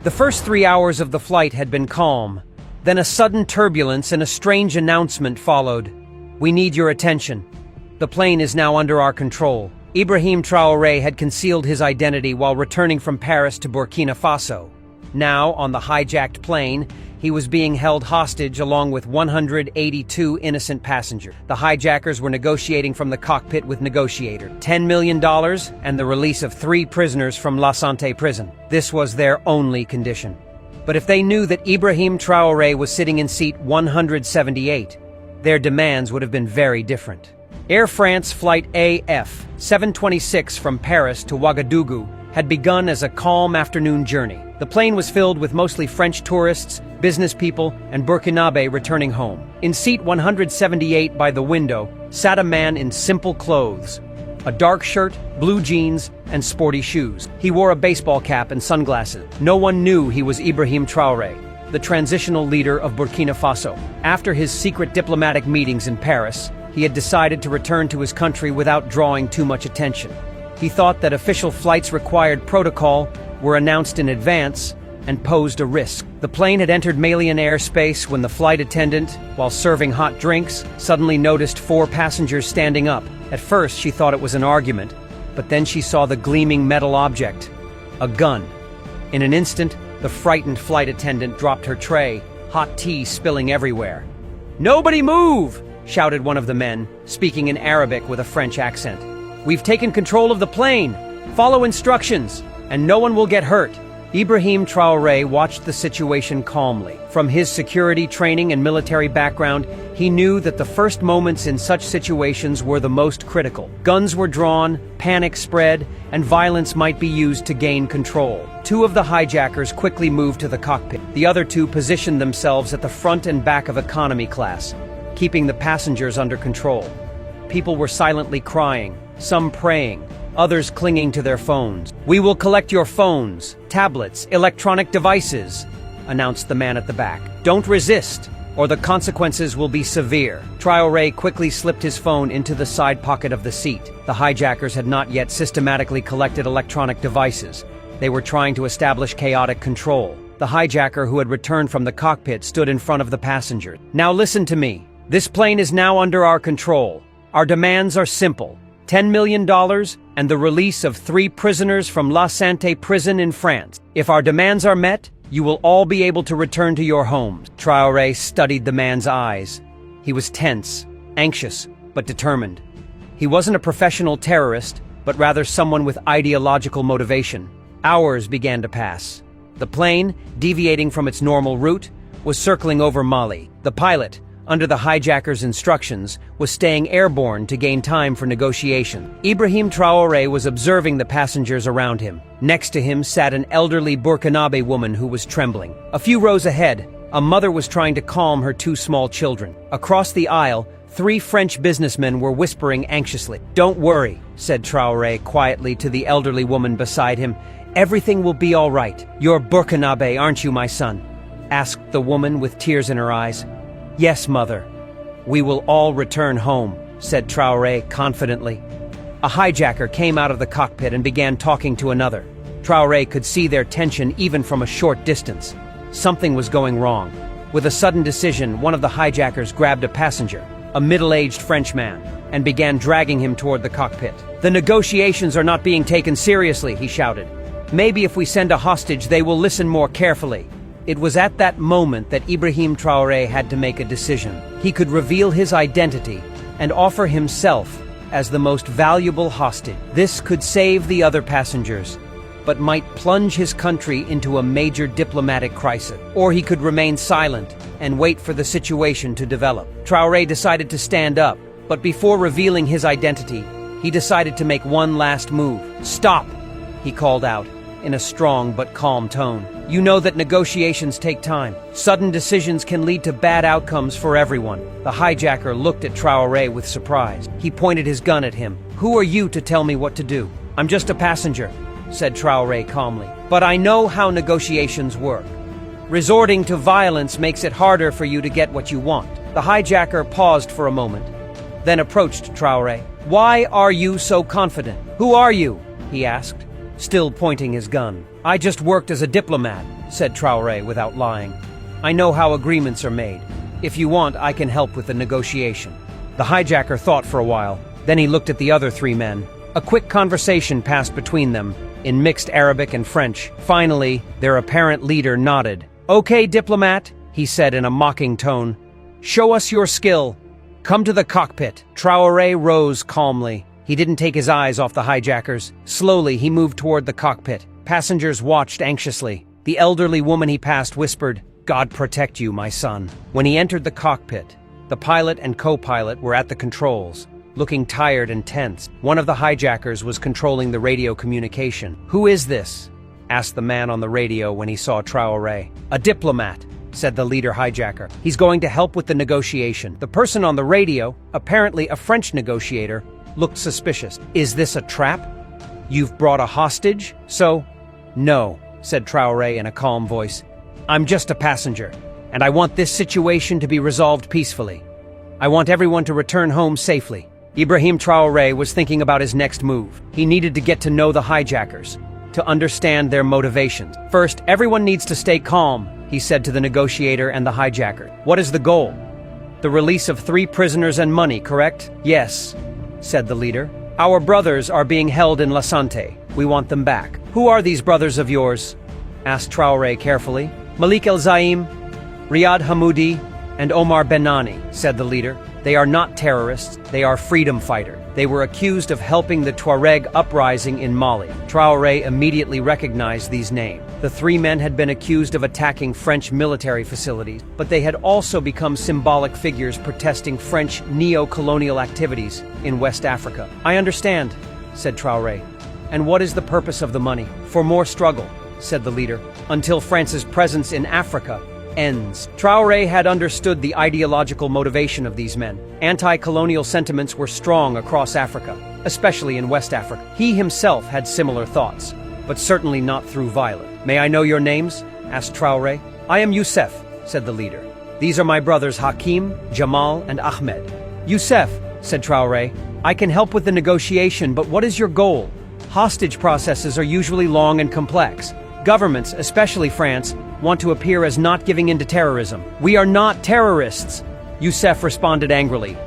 The first 3 hours of the flight had been calm. Then a sudden turbulence and a strange announcement followed. "We need your attention. The plane is now under our control." Ibrahim Traoré had concealed his identity while returning from Paris to Burkina Faso. Now, on the hijacked plane, he was being held hostage along with 182 innocent passengers. The hijackers were negotiating from the cockpit with negotiator. $10 million and the release of 3 prisoners from La Santé prison. This was their only condition. But if they knew that Ibrahim Traoré was sitting in seat 178, their demands would have been very different. Air France Flight AF 726 from Paris to Ouagadougou had begun as a calm afternoon journey. The plane was filled with mostly French tourists, business people, and Burkinabe returning home. In seat 178 by the window sat a man in simple clothes, a dark shirt, blue jeans, and sporty shoes. He wore a baseball cap and sunglasses. No one knew he was Ibrahim Traoré, the transitional leader of Burkina Faso. After his secret diplomatic meetings in Paris, he had decided to return to his country without drawing too much attention. He thought that official flights required protocol were announced in advance and posed a risk. The plane had entered Malian airspace when the flight attendant, while serving hot drinks, suddenly noticed 4 passengers standing up. At first, she thought it was an argument, but then she saw the gleaming metal object, a gun. In an instant, the frightened flight attendant dropped her tray, hot tea spilling everywhere. "Nobody move!" shouted one of the men, speaking in Arabic with a French accent. "We've taken control of the plane. Follow instructions, and no one will get hurt." Ibrahim Traoré watched the situation calmly. From his security training and military background, he knew that the first moments in such situations were the most critical. Guns were drawn, panic spread, and violence might be used to gain control. 2 of the hijackers quickly moved to the cockpit. The other 2 positioned themselves at the front and back of economy class, keeping the passengers under control. People were silently crying, some praying, others clinging to their phones. "We will collect your phones, tablets, electronic devices," announced the man at the back. "Don't resist, or the consequences will be severe." Traoré quickly slipped his phone into the side pocket of the seat. The hijackers had not yet systematically collected electronic devices. They were trying to establish chaotic control. The hijacker who had returned from the cockpit stood in front of the passenger. "Now listen to me. This plane is now under our control. Our demands are simple. $10 million and the release of 3 prisoners from La Santé prison in France. If our demands are met, you will all be able to return to your homes." Traoré studied the man's eyes. He was tense, anxious, but determined. He wasn't a professional terrorist, but rather someone with ideological motivation. Hours began to pass. The plane, deviating from its normal route, was circling over Mali. The pilot, under the hijackers' instructions, was staying airborne to gain time for negotiation. Ibrahim Traoré was observing the passengers around him. Next to him sat an elderly Burkinabe woman who was trembling. A few rows ahead, a mother was trying to calm her 2 small children. Across the aisle, 3 French businessmen were whispering anxiously. "Don't worry," said Traoré quietly to the elderly woman beside him. "Everything will be all right. You're Burkinabe, aren't you, my son?" asked the woman with tears in her eyes. "Yes, mother. We will all return home," said Traoré confidently. A hijacker came out of the cockpit and began talking to another. Traoré could see their tension even from a short distance. Something was going wrong. With a sudden decision, one of the hijackers grabbed a passenger, a middle-aged Frenchman, and began dragging him toward the cockpit. "The negotiations are not being taken seriously," he shouted. "Maybe if we send a hostage, they will listen more carefully." It was at that moment that Ibrahim Traoré had to make a decision. He could reveal his identity and offer himself as the most valuable hostage. This could save the other passengers, but might plunge his country into a major diplomatic crisis. Or he could remain silent and wait for the situation to develop. Traoré decided to stand up, but before revealing his identity, he decided to make one last move. "Stop!" he called out in a strong but calm tone. "You know that negotiations take time. Sudden decisions can lead to bad outcomes for everyone." The hijacker looked at Traoré with surprise. He pointed his gun at him. "Who are you to tell me what to do?" "I'm just a passenger," said Traoré calmly. "But I know how negotiations work. Resorting to violence makes it harder for you to get what you want." The hijacker paused for a moment, then approached Traoré. "Why are you so confident? Who are you?" he asked. still pointing his gun. "I just worked as a diplomat," said Traoré without lying. "I know how agreements are made. If you want, I can help with the negotiation." The hijacker thought for a while. Then he looked at the other three men. A quick conversation passed between them, in mixed Arabic and French. Finally, their apparent leader nodded. "Okay, diplomat," he said in a mocking tone. "Show us your skill. Come to the cockpit." Traoré rose calmly. He didn't take his eyes off the hijackers. Slowly, he moved toward the cockpit. Passengers watched anxiously. The elderly woman he passed whispered, "God protect you, my son." When he entered the cockpit, the pilot and co-pilot were at the controls, looking tired and tense. One of the hijackers was controlling the radio communication. "Who is this?" asked the man on the radio when he saw Traoré. "A diplomat," said the leader hijacker. "He's going to help with the negotiation." The person on the radio, apparently a French negotiator, looked suspicious. "Is this a trap? You've brought a hostage?" "No," said Traoré in a calm voice. "I'm just a passenger, and I want this situation to be resolved peacefully. I want everyone to return home safely." Ibrahim Traoré was thinking about his next move. He needed to get to know the hijackers, to understand their motivations. "First, everyone needs to stay calm," he said to the negotiator and the hijacker. "What is the goal? The release of 3 prisoners and money, correct?" "Yes," said the leader. "Our brothers are being held in Lasante. We want them back." "Who are these brothers of yours?" asked Traoré carefully. "Malik El-Zaim, Riyad Hamoudi, and Omar Benani," said the leader. "They are not terrorists, they are freedom fighters. They were accused of helping the Tuareg uprising in Mali." Traoré immediately recognized these names. The 3 men had been accused of attacking French military facilities, but they had also become symbolic figures protesting French neo-colonial activities in West Africa. "I understand," said Traoré. "And what is the purpose of the money?" "For more struggle," said the leader, "until France's presence in Africa ends." Traoré had understood the ideological motivation of these men. Anti-colonial sentiments were strong across Africa, especially in West Africa. He himself had similar thoughts, but certainly not through violence. "May I know your names?" asked Traoré. "I am Youssef," said the leader. "These are my brothers Hakim, Jamal, and Ahmed." "Youssef," said Traoré, "I can help with the negotiation, but what is your goal? Hostage processes are usually long and complex. Governments, especially France, want to appear as not giving in to terrorism." "We are not terrorists," Youssef responded angrily.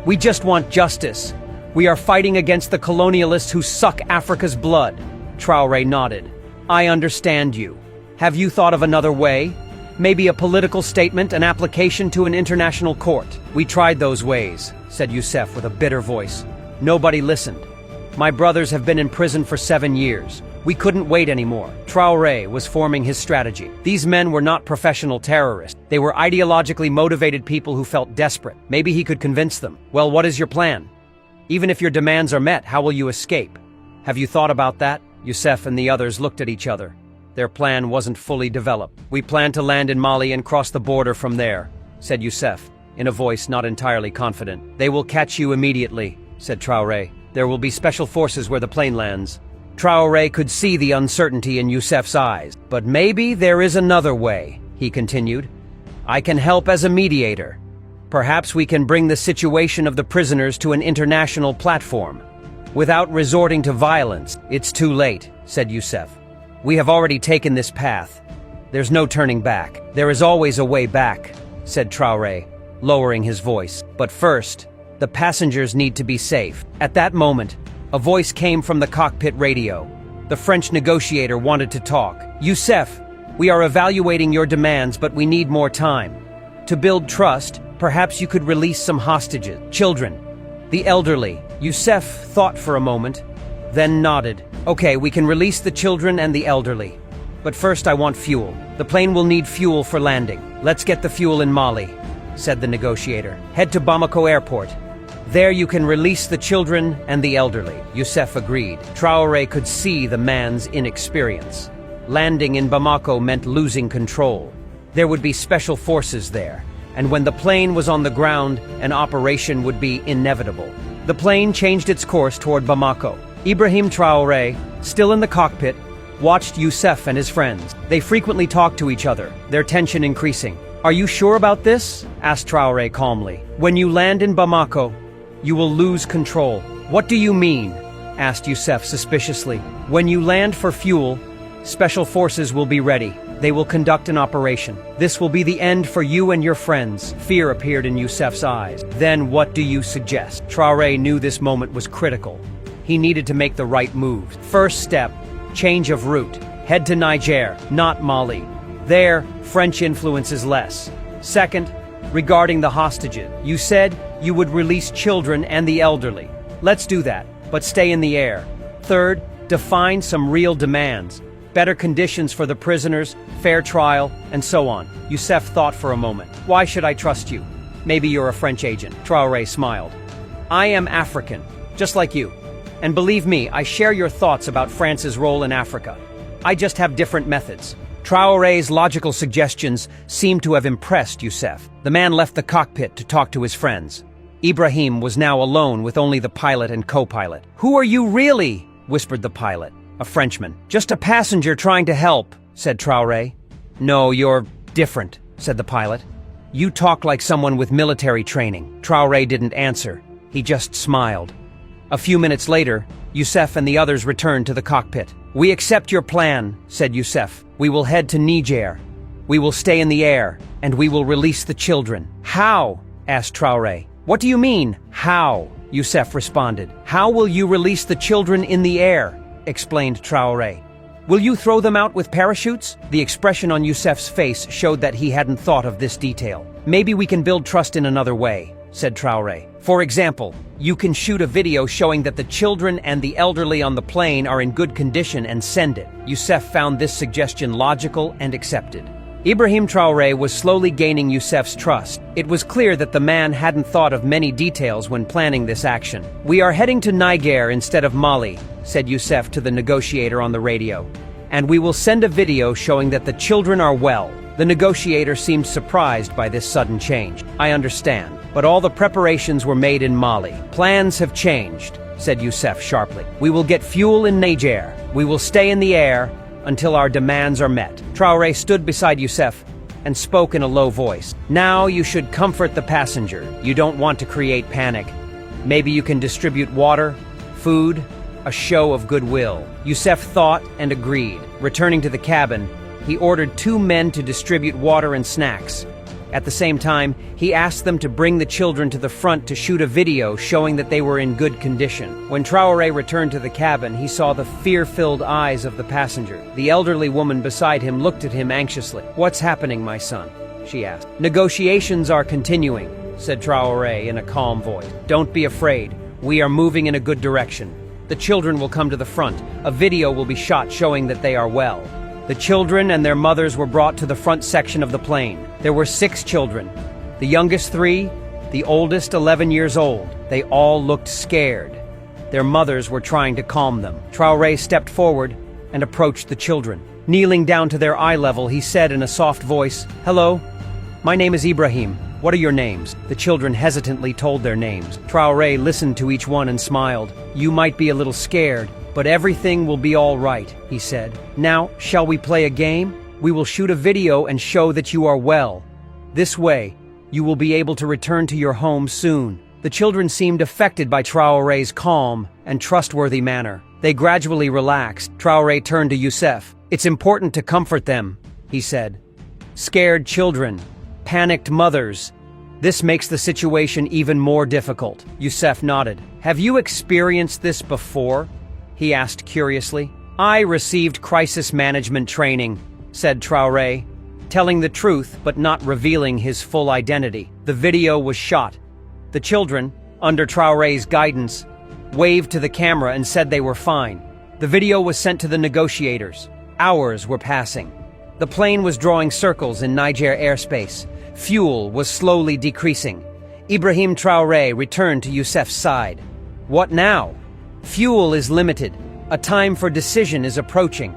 "We just want justice. We are fighting against the colonialists who suck Africa's blood." Traoré nodded. "I understand you. Have you thought of another way? Maybe a political statement, an application to an international court?" "We tried those ways," said Youssef with a bitter voice. "Nobody listened. My brothers have been in prison for 7 years. We couldn't wait anymore." Traoré was forming his strategy. These men were not professional terrorists. They were ideologically motivated people who felt desperate. Maybe he could convince them. "Well, what is your plan? Even if your demands are met, how will you escape? Have you thought about that?" Youssef and the others looked at each other. Their plan wasn't fully developed. "We plan to land in Mali and cross the border from there," said Youssef, in a voice not entirely confident. "They will catch you immediately," said Traoré. "There will be special forces where the plane lands." Traoré could see the uncertainty in Youssef's eyes. "But maybe there is another way," he continued. "I can help as a mediator. Perhaps we can bring the situation of the prisoners to an international platform, without resorting to violence." "It's too late," said Youssef. "We have already taken this path. There's no turning back." "There is always a way back," said Traoré, lowering his voice. "But first, the passengers need to be safe." At that moment, a voice came from the cockpit radio. The French negotiator wanted to talk. "Youssef, we are evaluating your demands, but we need more time. To build trust, perhaps you could release some hostages. Children, the elderly." Youssef thought for a moment, then nodded. "Okay, we can release the children and the elderly. But first I want fuel. The plane will need fuel for landing." "Let's get the fuel in Mali," said the negotiator. "Head to Bamako airport. There you can release the children and the elderly." Youssef agreed. Traoré could see the man's inexperience. Landing in Bamako meant losing control. There would be special forces there, and when the plane was on the ground, an operation would be inevitable. The plane changed its course toward Bamako. Ibrahim Traoré, still in the cockpit, watched Youssef and his friends. They frequently talked to each other, their tension increasing. "Are you sure about this?" asked Traoré calmly. "When you land in Bamako, you will lose control." "What do you mean?" asked Youssef suspiciously. When you land for fuel, special forces will be ready. They will conduct an operation. This will be the end for you and your friends. Fear appeared in Youssef's eyes. Then what do you suggest? Traoré knew this moment was critical. He needed to make the right move. First step, change of route. Head to Niger, not Mali. There, French influence is less. Second, regarding the hostages, you said you would release children and the elderly. Let's do that, but stay in the air. Third, define some real demands. Better conditions for the prisoners, fair trial, and so on. Youssef thought for a moment. Why should I trust you? Maybe you're a French agent. Traoré smiled. I am African, just like you. And believe me, I share your thoughts about France's role in Africa. I just have different methods. Traoré's logical suggestions seemed to have impressed Youssef. The man left the cockpit to talk to his friends. Ibrahim was now alone with only the pilot and co-pilot. Who are you really? Whispered the pilot. A Frenchman. Just a passenger trying to help, said Traoré. No, you're different, said the pilot. You talk like someone with military training. Traoré didn't answer. He just smiled. A few minutes later, Youssef and the others returned to the cockpit. We accept your plan, said Youssef. We will head to Niger. We will stay in the air, and we will release the children. How? Asked Traoré. What do you mean, how? Youssef responded. How will you release the children in the air? Explained Traoré. Will you throw them out with parachutes? The expression on Youssef's face showed that he hadn't thought of this detail. Maybe we can build trust in another way, said Traoré. For example, you can shoot a video showing that the children and the elderly on the plane are in good condition and send it. Youssef found this suggestion logical and accepted. Ibrahim Traoré was slowly gaining Youssef's trust. It was clear that the man hadn't thought of many details when planning this action. We are heading to Niger instead of Mali, said Youssef to the negotiator on the radio. And we will send a video showing that the children are well. The negotiator seemed surprised by this sudden change. I understand, but all the preparations were made in Mali. Plans have changed, said Youssef sharply. We will get fuel in Niger. We will stay in the air until our demands are met. Traoré stood beside Youssef and spoke in a low voice. Now you should comfort the passenger. You don't want to create panic. Maybe you can distribute water, food, a show of goodwill. Youssef thought and agreed. Returning to the cabin, he ordered 2 men to distribute water and snacks. At the same time, he asked them to bring the children to the front to shoot a video showing that they were in good condition. When Traoré returned to the cabin, he saw the fear-filled eyes of the passenger. The elderly woman beside him looked at him anxiously. What's happening, my son? She asked. Negotiations are continuing, said Traoré in a calm voice. Don't be afraid. We are moving in a good direction. The children will come to the front. A video will be shot showing that they are well. The children and their mothers were brought to the front section of the plane. There were 6 children. The youngest 3, the oldest 11 years old. They all looked scared. Their mothers were trying to calm them. Traoré stepped forward and approached the children. Kneeling down to their eye level, he said in a soft voice, "Hello, my name is Ibrahim. What are your names?" The children hesitantly told their names. Traoré listened to each one and smiled. You might be a little scared, but everything will be all right, he said. Now, shall we play a game? We will shoot a video and show that you are well. This way, you will be able to return to your home soon. The children seemed affected by Traoré's calm and trustworthy manner. They gradually relaxed. Traoré turned to Youssef. It's important to comfort them, he said. Scared children, panicked mothers. This makes the situation even more difficult. Youssef nodded. Have you experienced this before? He asked curiously. I received crisis management training, said Traoré, telling the truth but not revealing his full identity. The video was shot. The children, under Traoré's guidance, waved to the camera and said they were fine. The video was sent to the negotiators. Hours were passing. The plane was drawing circles in Niger airspace. Fuel was slowly decreasing. Ibrahim Traoré returned to Youssef's side. What now? Fuel is limited. A time for decision is approaching.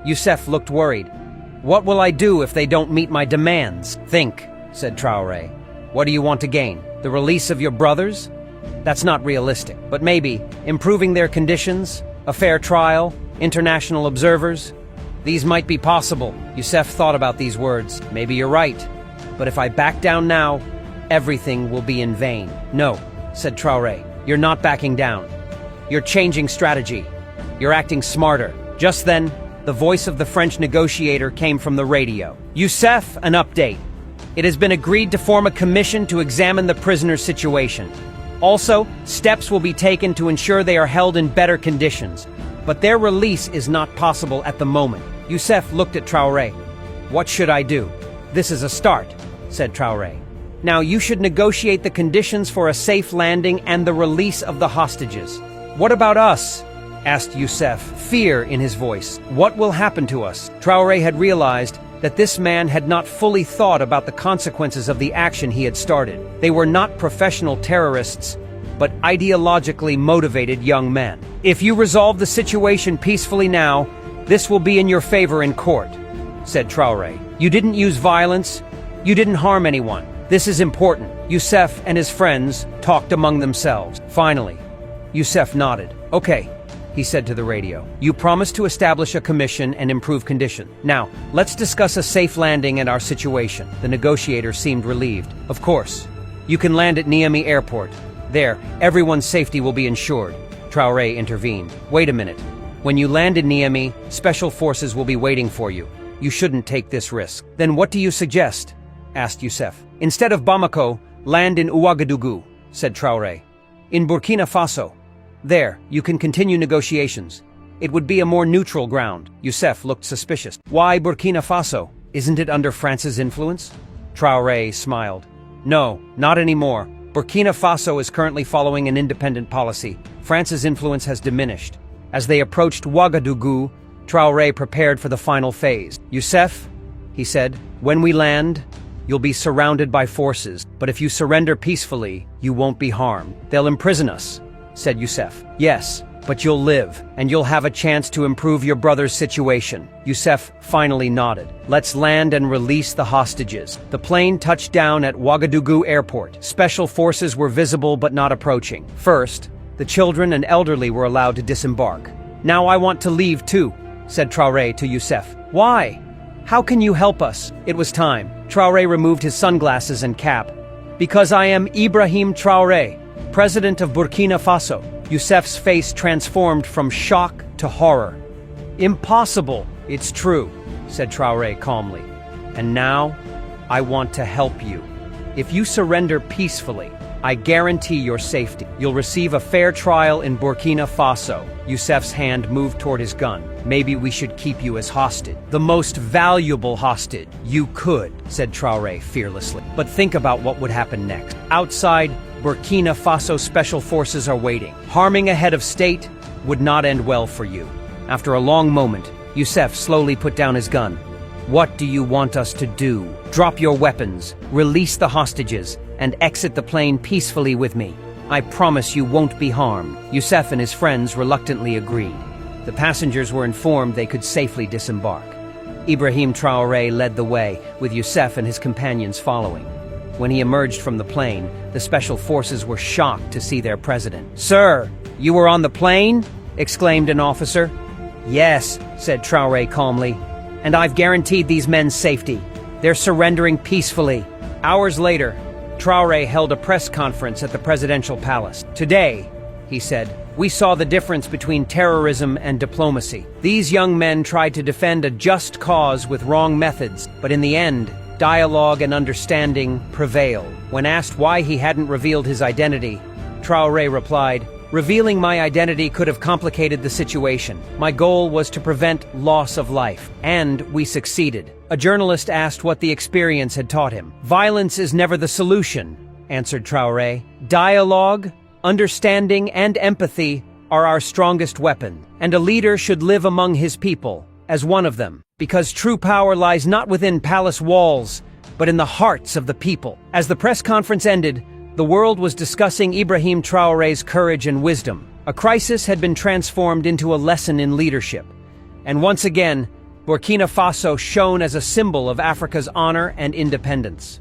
Youssef looked worried. What will I do if they don't meet my demands? Think, said Traoré. What do you want to gain? The release of your brothers? That's not realistic, but maybe improving their conditions, a fair trial, international observers. These might be possible. Youssef thought about these words. Maybe you're right. But if I back down now, everything will be in vain. No, said Traoré. You're not backing down. You're changing strategy. You're acting smarter. Just then, the voice of the French negotiator came from the radio. Youssef, an update. It has been agreed to form a commission to examine the prisoner's situation. Also, steps will be taken to ensure they are held in better conditions. But their release is not possible at the moment. Youssef looked at Traoré. What should I do? This is a start, said Traoré. Now you should negotiate the conditions for a safe landing and the release of the hostages. What about us? Asked Youssef, fear in his voice. What will happen to us? Traoré had realized that this man had not fully thought about the consequences of the action he had started. They were not professional terrorists, but ideologically motivated young men. If you resolve the situation peacefully now, this will be in your favor in court, said Traoré. You didn't use violence. You didn't harm anyone. This is important. Youssef and his friends talked among themselves. Finally, Youssef nodded. Okay, he said to the radio. You promised to establish a commission and improve conditions. Now, let's discuss a safe landing and our situation. The negotiator seemed relieved. Of course. You can land at Niamey Airport. There, everyone's safety will be ensured. Traoré intervened. Wait a minute. When you land in Niamey, special forces will be waiting for you. You shouldn't take this risk. Then what do you suggest? Asked Youssef. Instead of Bamako, land in Ouagadougou, said Traoré. In Burkina Faso. There, you can continue negotiations. It would be a more neutral ground. Youssef looked suspicious. Why Burkina Faso? Isn't it under France's influence? Traoré smiled. No, not anymore. Burkina Faso is currently following an independent policy. France's influence has diminished. As they approached Ouagadougou, Traoré prepared for the final phase. Youssef, he said, when we land, you'll be surrounded by forces. But if you surrender peacefully, you won't be harmed. They'll imprison us, said Youssef. Yes, but you'll live, and you'll have a chance to improve your brother's situation. Youssef finally nodded. Let's land and release the hostages. The plane touched down at Ouagadougou Airport. Special forces were visible but not approaching. First, the children and elderly were allowed to disembark. Now I want to leave too, said Traoré to Youssef. Why? How can you help us? It was time. Traoré removed his sunglasses and cap. Because I am Ibrahim Traoré, president of Burkina Faso. Youssef's face transformed from shock to horror. Impossible. It's true, said Traoré calmly. And now, I want to help you. If you surrender peacefully, I guarantee your safety. You'll receive a fair trial in Burkina Faso. Youssef's hand moved toward his gun. Maybe we should keep you as hostage. The most valuable hostage. You could, said Traoré fearlessly. But think about what would happen next. Outside, Burkina Faso special forces are waiting. Harming a head of state would not end well for you. After a long moment, Youssef slowly put down his gun. What do you want us to do? Drop your weapons, release the hostages, and exit the plane peacefully with me. I promise you won't be harmed. Youssef and his friends reluctantly agreed. The passengers were informed they could safely disembark. Ibrahim Traoré led the way, with Youssef and his companions following. When he emerged from the plane, the special forces were shocked to see their president. Sir, you were on the plane? Exclaimed an officer. Yes, said Traoré calmly. And I've guaranteed these men's safety. They're surrendering peacefully. Hours later, Traoré held a press conference at the presidential palace. Today, he said, we saw the difference between terrorism and diplomacy. These young men tried to defend a just cause with wrong methods, but in the end, dialogue and understanding prevailed. When asked why he hadn't revealed his identity, Traoré replied, revealing my identity could have complicated the situation. My goal was to prevent loss of life, and we succeeded. A journalist asked what the experience had taught him. Violence is never the solution, answered Traoré. Dialogue, understanding, and empathy are our strongest weapon, and a leader should live among his people as one of them, because true power lies not within palace walls, but in the hearts of the people. As the press conference ended, the world was discussing Ibrahim Traoré's courage and wisdom. A crisis had been transformed into a lesson in leadership. And once again, Burkina Faso shone as a symbol of Africa's honor and independence.